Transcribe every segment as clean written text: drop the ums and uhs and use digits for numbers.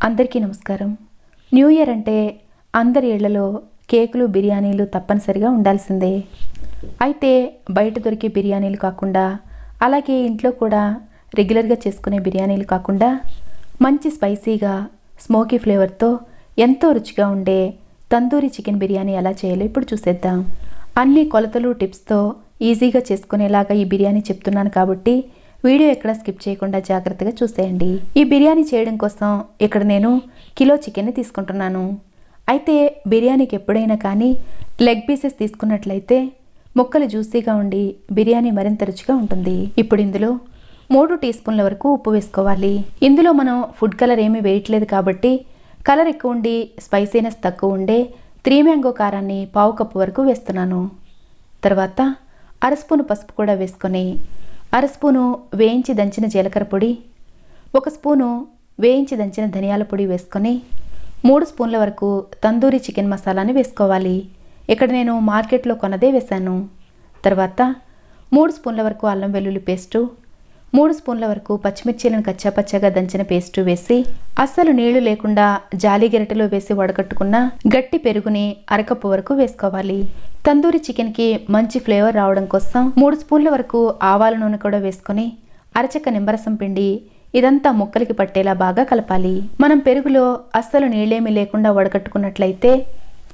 అందరికీ నమస్కారం. New year అంటే అందరి ఇళ్లలో కేకులు, బిర్యానీలు తప్పనిసరిగా ఉండాల్సిందే. అయితే బయట దొరికే బిర్యానీలు కాకుండా, అలాగే ఇంట్లో కూడా రెగ్యులర్గా చేసుకునే బిర్యానీలు కాకుండా, మంచి స్పైసీగా స్మోకీ ఫ్లేవర్తో ఎంతో రుచిగా ఉండే తందూరి చికెన్ బిర్యానీ ఎలా చేయాలో ఇప్పుడు చూసేద్దాం. అన్ని కొలతలు, టిప్స్తో ఈజీగా చేసుకునేలాగా ఈ బిర్యానీ చెప్తున్నాను కాబట్టి వీడియో ఎక్కడ స్కిప్ చేయకుండా జాగ్రత్తగా చూసేయండి. ఈ బిర్యానీ చేయడం కోసం ఇక్కడ నేను కిలో చికెన్ని తీసుకుంటున్నాను. అయితే బిర్యానీకి ఎప్పుడైనా కానీ లెగ్ పీసెస్ తీసుకున్నట్లయితే ముక్కలు జ్యూసీగా ఉండి బిర్యానీ మరింత రుచిగా ఉంటుంది. ఇప్పుడు ఇందులో 3 టీ స్పూన్ల వరకు ఉప్పు వేసుకోవాలి. ఇందులో మనం ఫుడ్ కలర్ ఏమీ వేయట్లేదు కాబట్టి కలర్ ఎక్కువ ఉండి స్పైసీనెస్ తక్కువ ఉండే 3 మ్యాంగో కారాన్ని 1/2 కప్పు వరకు వేస్తున్నాను. తర్వాత అర స్పూను పసుపు కూడా వేసుకొని, అర స్పూను వేయించి దంచిన జీలకర్ర పొడి, 1 స్పూను వేయించి దంచిన ధనియాల పొడి వేసుకొని 3 స్పూన్ల వరకు తందూరి చికెన్ మసాలాని వేసుకోవాలి. ఇక్కడ నేను మార్కెట్లో కొన్నదే వేశాను. తర్వాత 3 స్పూన్ల వరకు అల్లం వెల్లుల్లి పేస్టు, 3 స్పూన్ల వరకు పచ్చిమిర్చీలను కచ్చాపచ్చాగా దంచిన పేస్టు వేసి అస్సలు నీళ్లు లేకుండా జాలి గరిటెలో వేసి వడకట్టుకున్న గట్టి పెరుగుని అరకప్పు వరకు వేసుకోవాలి. తందూరి చికెన్కి మంచి ఫ్లేవర్ రావడం కోసం 3 స్పూన్ల వరకు ఆవాల నూనె కూడా వేసుకొని అరచక్క నిమ్మరసం పిండి ఇదంతా ముక్కలకి పట్టేలా బాగా కలపాలి. మనం పెరుగులో అస్సలు నీళ్ళేమీ లేకుండా వడకట్టుకున్నట్లయితే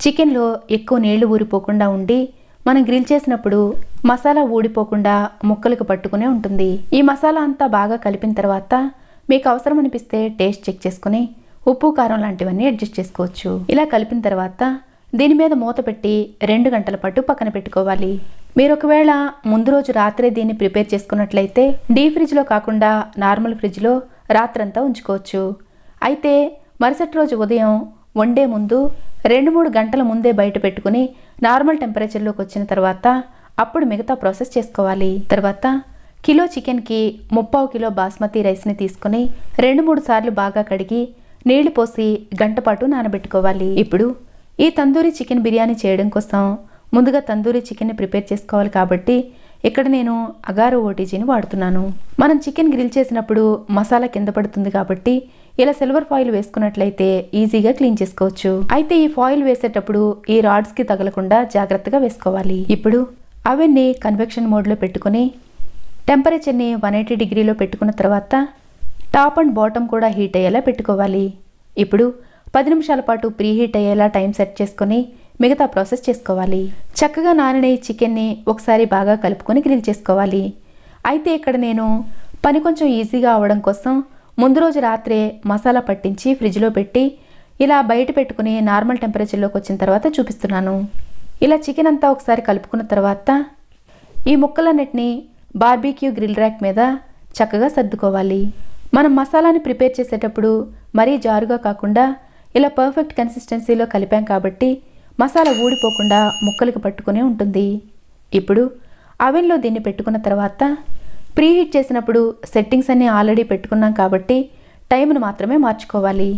చికెన్లో ఎక్కువ నీళ్లు ఊరిపోకుండా ఉండి మనం గ్రిల్ చేసినప్పుడు మసాలా ఊడిపోకుండా ముక్కలకు పట్టుకునే ఉంటుంది. ఈ మసాలా అంతా బాగా కలిపిన తర్వాత మీకు అవసరం అనిపిస్తే టేస్ట్ చెక్ చేసుకుని ఉప్పు, కారం లాంటివన్నీ అడ్జస్ట్ చేసుకోవచ్చు. ఇలా కలిపిన తర్వాత దీని మీద మూత పెట్టి 2 గంటల పాటు పక్కన పెట్టుకోవాలి. మీరు ఒకవేళ ముందు రోజు రాత్రే దీన్ని ప్రిపేర్ చేసుకున్నట్లయితే డీప్ ఫ్రిడ్జ్లో కాకుండా నార్మల్ ఫ్రిడ్జ్లో రాత్రంతా ఉంచుకోవచ్చు. అయితే మరుసటి రోజు ఉదయం వండే ముందు 2-3 గంటల ముందే బయట పెట్టుకుని నార్మల్ టెంపరేచర్లోకి వచ్చిన తర్వాత అప్పుడు మిగతా ప్రాసెస్ చేసుకోవాలి. తర్వాత కిలో చికెన్కి 3/4 కిలో బాస్మతి రైస్ని తీసుకుని 2-3 సార్లు బాగా కడిగి నీళ్లు పోసి గంట పాటు నానబెట్టుకోవాలి. ఇప్పుడు ఈ తందూరి చికెన్ బిర్యానీ చేయడం కోసం ముందుగా తందూరి చికెన్ని ప్రిపేర్ చేసుకోవాలి కాబట్టి ఇక్కడ నేను అగారో ఓటీజీని వాడుతున్నాను. మనం చికెన్ గ్రిల్ చేసినప్పుడు మసాలా కింద పడుతుంది కాబట్టి ఇలా సిల్వర్ ఫాయిల్ వేసుకున్నట్లయితే ఈజీగా క్లీన్ చేసుకోవచ్చు. అయితే ఈ ఫాయిల్ వేసేటప్పుడు ఈ రాడ్స్కి తగలకుండా జాగ్రత్తగా వేసుకోవాలి. ఇప్పుడు అవన్నీ కన్వెక్షన్ మోడ్లో పెట్టుకుని టెంపరేచర్ని 180 డిగ్రీలో పెట్టుకున్న తర్వాత టాప్ అండ్ బాటమ్ కూడా హీట్ అయ్యేలా పెట్టుకోవాలి. ఇప్పుడు 10 నిమిషాల పాటు ప్రీ హీట్ అయ్యేలా టైం సెట్ చేసుకుని మిగతా ప్రాసెస్ చేసుకోవాలి. చక్కగా నానిన ఈ చికెన్ని ఒకసారి బాగా కలుపుకొని గ్రిల్ చేసుకోవాలి. అయితే ఇక్కడ నేను పని కొంచెం ఈజీగా అవడం కోసం ముందు రోజు రాత్రే మసాలా పట్టించి ఫ్రిడ్జ్లో పెట్టి ఇలా బయట పెట్టుకుని నార్మల్ టెంపరేచర్లోకి వచ్చిన తర్వాత చూపిస్తున్నాను. ఇలా చికెన్ అంతా ఒకసారి కలుపుకున్న తర్వాత ఈ ముక్కలన్నిటినీ బార్బీక్యూ గ్రిల్ ర్యాక్ మీద చక్కగా సర్దుకోవాలి. మనం మసాలాని ప్రిపేర్ చేసేటప్పుడు మరీ జారుగా కాకుండా ఇలా పర్ఫెక్ట్ కన్సిస్టెన్సీలో కలిపాం కాబట్టి మసాలా ఊడిపోకుండా ముక్కలకు పట్టుకునే ఉంటుంది. ఇప్పుడు అవెన్లో దీన్ని పెట్టుకున్న తర్వాత ప్రీహీట్ చేసినప్పుడు సెట్టింగ్స్ అన్నీ ఆల్రెడీ పెట్టుకున్నాం కాబట్టి టైంను మాత్రమే మార్చుకోవాలి.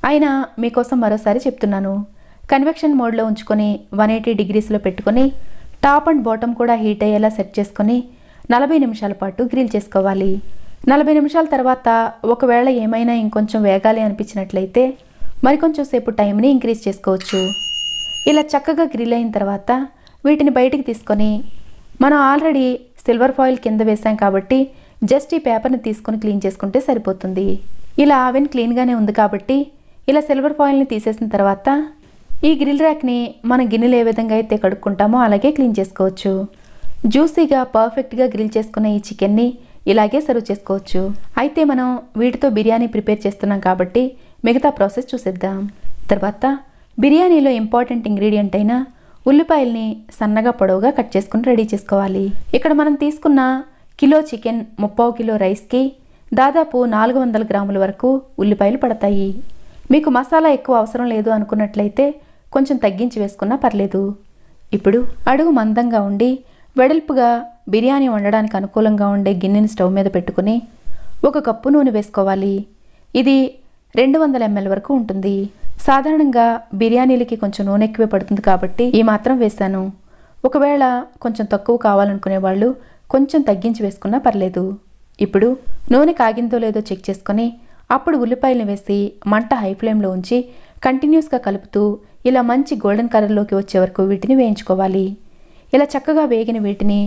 అయినా మీకోసం మరోసారి చెప్తున్నాను. కన్వెక్షన్ మోడ్లో ఉంచుకొని 180 డిగ్రీస్లో పెట్టుకొని టాప్ అండ్ బాటమ్ కూడా హీట్ అయ్యేలా సెట్ చేసుకొని 40 నిమిషాల పాటు గ్రిల్ చేసుకోవాలి. 40 నిమిషాల తర్వాత ఒకవేళ ఏమైనా ఇంకొంచెం వేగాలి అనిపించినట్లయితే మరికొంచెం సేపు టైంని ఇంక్రీజ్ చేసుకోవచ్చు. ఇలా చక్కగా గ్రిల్ అయిన తర్వాత వీటిని బయటికి తీసుకొని మనం ఆల్రెడీ సిల్వర్ ఫాయిల్ కింద వేసాం కాబట్టి జస్ట్ ఈ పేపర్ని తీసుకొని క్లీన్ చేసుకుంటే సరిపోతుంది. ఇలా అవెన్ క్లీన్గానే ఉంది కాబట్టి ఇలా సిల్వర్ ఫాయిల్ని తీసేసిన తర్వాత ఈ గ్రిల్ ర్యాక్ని మన గిన్నెలు ఏ విధంగా అయితే కడుక్కుంటామో అలాగే క్లీన్ చేసుకోవచ్చు. జ్యూసీగా పర్ఫెక్ట్గా గ్రిల్ చేసుకున్న ఈ చికెన్ని ఇలాగే సర్వ్ చేసుకోవచ్చు. అయితే మనం వీటితో బిర్యానీ ప్రిపేర్ చేస్తున్నాం కాబట్టి మిగతా ప్రాసెస్ చూసేద్దాం. తర్వాత బిర్యానీలో ఇంపార్టెంట్ ఇంగ్రీడియంట్ అయిన ఉల్లిపాయల్ని సన్నగా పొడవుగా కట్ చేసుకుని రెడీ చేసుకోవాలి. ఇక్కడ మనం తీసుకున్న కిలో చికెన్ 3/4 కిలో రైస్కి దాదాపు 400 గ్రాముల వరకు ఉల్లిపాయలు పడతాయి. మీకు మసాలా ఎక్కువ అవసరం లేదు అనుకున్నట్లయితే కొంచెం తగ్గించి వేసుకున్నా పర్లేదు. ఇప్పుడు అడుగు మందంగా ఉండి వెడల్పుగా బిర్యానీ వండడానికి అనుకూలంగా ఉండే గిన్నెని స్టవ్ మీద పెట్టుకుని 1 కప్పు నూనె వేసుకోవాలి. ఇది 200 ml వరకు ఉంటుంది. సాధారణంగా బిర్యానీలకి కొంచెం నూనె ఎక్కువే పడుతుంది కాబట్టి ఈ మాత్రం వేశాను. ఒకవేళ కొంచెం తక్కువ కావాలనుకునే వాళ్ళు కొంచెం తగ్గించి వేసుకున్నా పర్లేదు. ఇప్పుడు నూనె కాగిందో లేదో చెక్ చేసుకొని అప్పుడు ఉల్లిపాయలను వేసి మంట హై ఫ్లేమ్లో ఉంచి కంటిన్యూస్గా కలుపుతూ ఇలా మంచి గోల్డెన్ కలర్లోకి వచ్చే వరకు వీటిని వేయించుకోవాలి. ఇలా చక్కగా వేగిన వీటిని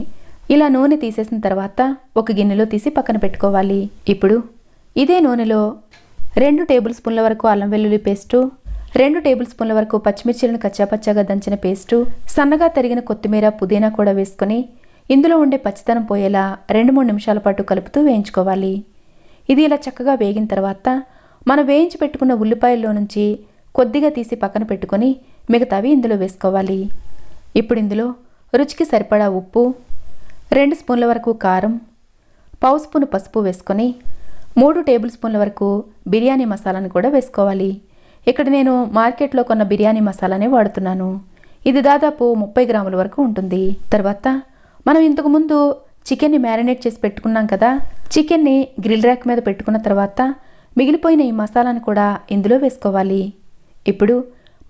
ఇలా నూనె తీసేసిన తర్వాత ఒక గిన్నెలో తీసి పక్కన పెట్టుకోవాలి. ఇప్పుడు ఇదే నూనెలో 2 టేబుల్ స్పూన్ల వరకు అల్లం వెల్లుల్లి పేస్టు, 2 టేబుల్ స్పూన్ల వరకు పచ్చిమిర్చిలను కచ్చాపచ్చాగా దంచిన పేస్టు, సన్నగా తరిగిన కొత్తిమీర, పుదీనా కూడా వేసుకొని ఇందులో ఉండే పచ్చితనం పోయేలా 2-3 నిమిషాల పాటు కలుపుతూ వేయించుకోవాలి. ఇది ఇలా చక్కగా వేగిన తర్వాత మనం వేయించి పెట్టుకున్న ఉల్లిపాయల్లో నుంచి కొద్దిగా తీసి పక్కన పెట్టుకొని మిగతావి ఇందులో వేసుకోవాలి. ఇప్పుడు ఇందులో రుచికి సరిపడా ఉప్పు, 2 స్పూన్ల వరకు కారం, పావు స్పూను పసుపు వేసుకొని 3 టేబుల్ స్పూన్ల వరకు బిర్యానీ మసాలాను కూడా వేసుకోవాలి. ఇక్కడ నేను మార్కెట్లో కొన్న బిర్యానీ మసాలానే వాడుతున్నాను. ఇది దాదాపు 30 గ్రాముల వరకు ఉంటుంది. తర్వాత మనం ఇంతకుముందు చికెన్ని మ్యారినేట్ చేసి పెట్టుకున్నాం కదా, చికెన్ని గ్రిల్ ర్యాక్ మీద పెట్టుకున్న తర్వాత మిగిలిపోయిన ఈ మసాలాను కూడా ఇందులో వేసుకోవాలి. ఇప్పుడు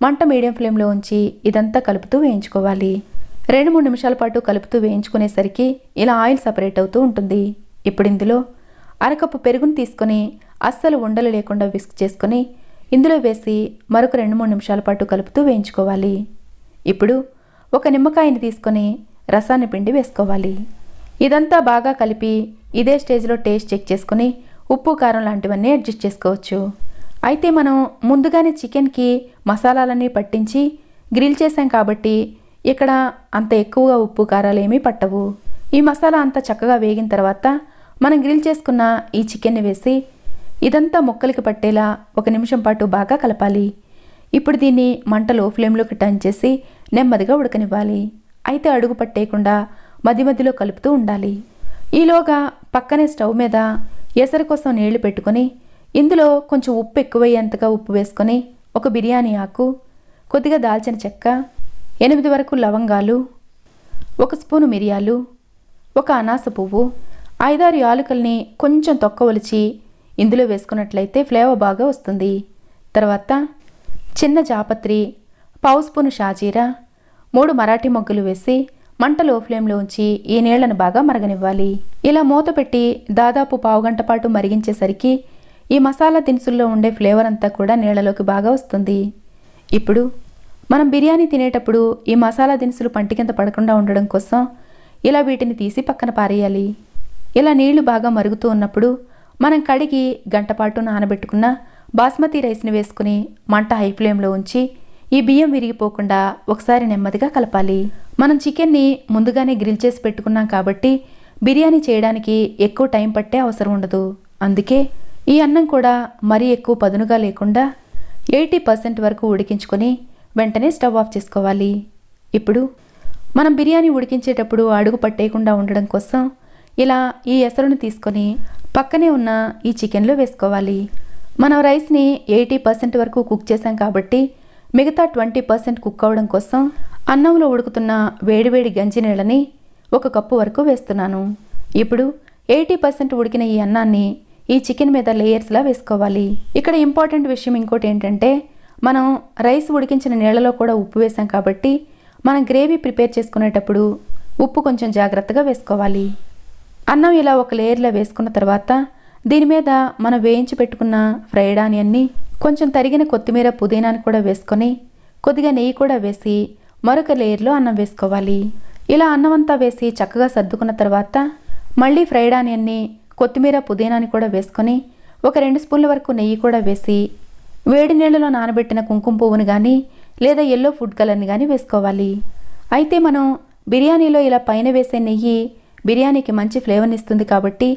మంట మీడియం ఫ్లేమ్లో ఉంచి ఇదంతా కలుపుతూ వేయించుకోవాలి. 2-3 నిమిషాల పాటు కలుపుతూ వేయించుకునేసరికి ఇలా ఆయిల్ సపరేట్ అవుతూ ఉంటుంది. ఇప్పుడు ఇందులో అరకప్పు పెరుగును తీసుకొని అస్సలు ఉండలు లేకుండా విస్క్ చేసుకొని ఇందులో వేసి మరొక 2-3 నిమిషాల పాటు కలుపుతూ వేయించుకోవాలి. ఇప్పుడు ఒక నిమ్మకాయని తీసుకొని రసాన్ని పిండి వేసుకోవాలి. ఇదంతా బాగా కలిపి ఇదే స్టేజ్లో టేస్ట్ చెక్ చేసుకొని ఉప్పు కారం లాంటివన్నీ అడ్జస్ట్ చేసుకోవచ్చు. అయితే మనం ముందుగానే చికెన్కి మసాలాలన్నీ పట్టించి గ్రిల్ చేసాం కాబట్టి ఇక్కడ అంత ఎక్కువగా ఉప్పు కారాలు ఏమీ పట్టవు. ఈ మసాలా అంతా చక్కగా వేగిన తర్వాత మనం గ్రిల్ చేసుకున్న ఈ చికెన్ని వేసి ఇదంతా ముక్కలకి పట్టేలా 1 నిమిషం పాటు బాగా కలపాలి. ఇప్పుడు దీన్ని మంట లో ఫ్లేమ్లోకి టర్న్ చేసి నెమ్మదిగా ఉడకనివ్వాలి. అయితే అడుగు పట్టేయకుండా మధ్య మధ్యలో కలుపుతూ ఉండాలి. ఈలోగా పక్కనే స్టవ్ మీద ఎసరు కోసం నీళ్లు పెట్టుకొని ఇందులో కొంచెం ఉప్పు ఎక్కువయ్యేంతగా ఉప్పు వేసుకొని ఒక బిర్యానీ ఆకు, కొద్దిగా దాల్చిన చెక్క, 8 వరకు లవంగాలు, 1 స్పూను మిరియాలు, 1 అనాస పువ్వు, 5-6 యాలకుల్ని కొంచెం తొక్క ఒలిచి ఇందులో వేసుకున్నట్లయితే ఫ్లేవర్ బాగా వస్తుంది. తర్వాత చిన్న జాపత్రి, పావు స్పూను షాజీరా, 3 మరాఠీ మొగ్గలు వేసి మంట లో ఫ్లేమ్లో ఉంచి ఈ నీళ్లను బాగా మరగనివ్వాలి. ఇలా మూత పెట్టి దాదాపు పావుగంట పాటు మరిగించేసరికి ఈ మసాలా దినుసుల్లో ఉండే ఫ్లేవర్ అంతా కూడా నీళ్లలోకి బాగా వస్తుంది. ఇప్పుడు మనం బిర్యానీ తినేటప్పుడు ఈ మసాలా దినుసులు పంటి కింద పడకుండా ఉండడం కోసం ఇలా వీటిని తీసి పక్కన పారేయాలి. ఇలా నీళ్లు బాగా మరుగుతూ ఉన్నప్పుడు మనం కడిగి గంటపాటు నానబెట్టుకున్న బాస్మతి రైస్ని వేసుకుని మంట హై ఫ్లేమ్లో ఉంచి ఈ బియ్యం విరిగిపోకుండా ఒకసారి నెమ్మదిగా కలపాలి. మనం చికెన్ని ముందుగానే గ్రిల్ చేసి పెట్టుకున్నాం కాబట్టి బిర్యానీ చేయడానికి ఎక్కువ టైం పట్టే అవసరం ఉండదు. అందుకే ఈ అన్నం కూడా మరీ ఎక్కువ పదునుగా లేకుండా 80% వరకు ఉడికించుకొని వెంటనే స్టవ్ ఆఫ్ చేసుకోవాలి. ఇప్పుడు మనం బిర్యానీ ఉడికించేటప్పుడు అడుగు పట్టేయకుండా ఉండడం కోసం ఇలా ఈ ఎసరును తీసుకొని పక్కనే ఉన్న ఈ చికెన్లో వేసుకోవాలి. మనం రైస్ని 80% వరకు కుక్ చేసాం కాబట్టి మిగతా 20% కుక్ అవ్వడం కోసం అన్నంలో ఉడుకుతున్న వేడివేడి గంజి నీళ్ళని 1 కప్పు వరకు వేస్తున్నాను. ఇప్పుడు 80% ఉడికిన ఈ అన్నాన్ని ఈ చికెన్ మీద లేయర్స్లా వేసుకోవాలి. ఇక్కడ ఇంపార్టెంట్ విషయం ఇంకోటి ఏంటంటే మనం రైస్ ఉడికించిన నీళ్లలో కూడా ఉప్పు వేసాం కాబట్టి మనం గ్రేవీ ప్రిపేర్ చేసుకునేటప్పుడు ఉప్పు కొంచెం జాగ్రత్తగా వేసుకోవాలి. అన్నం ఇలా ఒక లేయర్లో వేసుకున్న తర్వాత దీని మీద మనం వేయించి పెట్టుకున్న ఫ్రైడ్ ఆనియన్ని, కొంచెం తరిగిన కొత్తిమీర, పుదీనాని కూడా వేసుకొని కొద్దిగా నెయ్యి కూడా వేసి మరొక లేయర్లో అన్నం వేసుకోవాలి. ఇలా అన్నం అంతా వేసి చక్కగా సర్దుకున్న తర్వాత మళ్ళీ ఫ్రైడ్ ఆనియన్ని, కొత్తిమీర, పుదీనాని కూడా వేసుకొని ఒక 2 స్పూన్ల వరకు నెయ్యి కూడా వేసి వేడి నీళ్లలో నానబెట్టిన కుంకుమ పువ్వుని కానీ లేదా ఎల్లో ఫుడ్ కలర్ని కానీ వేసుకోవాలి. అయితే మనం బిర్యానీలో ఇలా పైన వేసే నెయ్యి బిర్యానీకి మంచి ఫ్లేవర్ని ఇస్తుంది కాబట్టి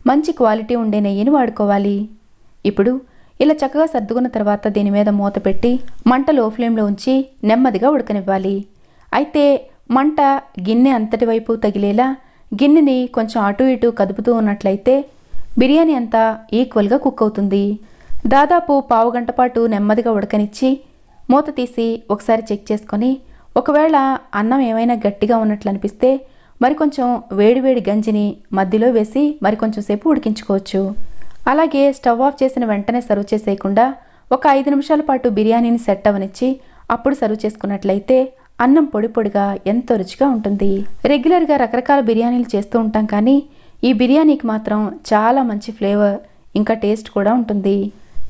మంచి క్వాలిటీ ఉండే నెయ్యిని వాడుకోవాలి. ఇప్పుడు ఇలా చక్కగా సర్దుకున్న తర్వాత దీని మీద మూత పెట్టి మంట లో ఫ్లేమ్లో ఉంచి నెమ్మదిగా ఉడకనివ్వాలి. అయితే మంట గిన్నె అంతటి వైపు తగిలేలా గిన్నెని కొంచెం అటు ఇటు కదుపుతూ ఉన్నట్లయితే బిర్యానీ అంతా ఈక్వల్గా కుక్ అవుతుంది. దాదాపు పావుగంట పాటు నెమ్మదిగా ఉడకనిచ్చి మూత తీసి ఒకసారి చెక్ చేసుకొని ఒకవేళ అన్నం ఏమైనా గట్టిగా ఉన్నట్లు అనిపిస్తే మరికొంచెం వేడివేడి గంజిని మధ్యలో వేసి మరికొంచెం సేపు ఉడికించుకోవచ్చు. అలాగే స్టవ్ ఆఫ్ చేసిన వెంటనే సర్వ్ చేసేయకుండా ఒక 5 నిమిషాల పాటు బిర్యానీని సెట్ అవ్వనిచ్చి అప్పుడు సర్వ్ చేసుకున్నట్లయితే అన్నం పొడి పొడిగా ఎంతో రుచిగా ఉంటుంది. రెగ్యులర్గా రకరకాల బిర్యానీలు చేస్తూ ఉంటాం కానీ ఈ బిర్యానీకి మాత్రం చాలా మంచి ఫ్లేవర్ ఇంకా టేస్ట్ కూడా ఉంటుంది.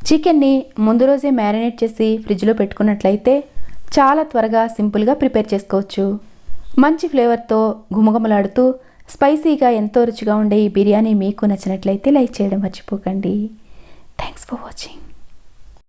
చికెన్ని ముందు రోజే మ్యారినేట్ చేసి ఫ్రిడ్జ్లో పెట్టుకున్నట్లయితే చాలా త్వరగా సింపుల్గా ప్రిపేర్ చేసుకోవచ్చు. మంచి ఫ్లేవర్తో గుమగుమలాడుతూ స్పైసీగా ఎంతో రుచిగా ఉండే ఈ బిర్యానీ మీకు నచ్చినట్లయితే లైక్ చేయడం మర్చిపోకండి. Thanks for watching.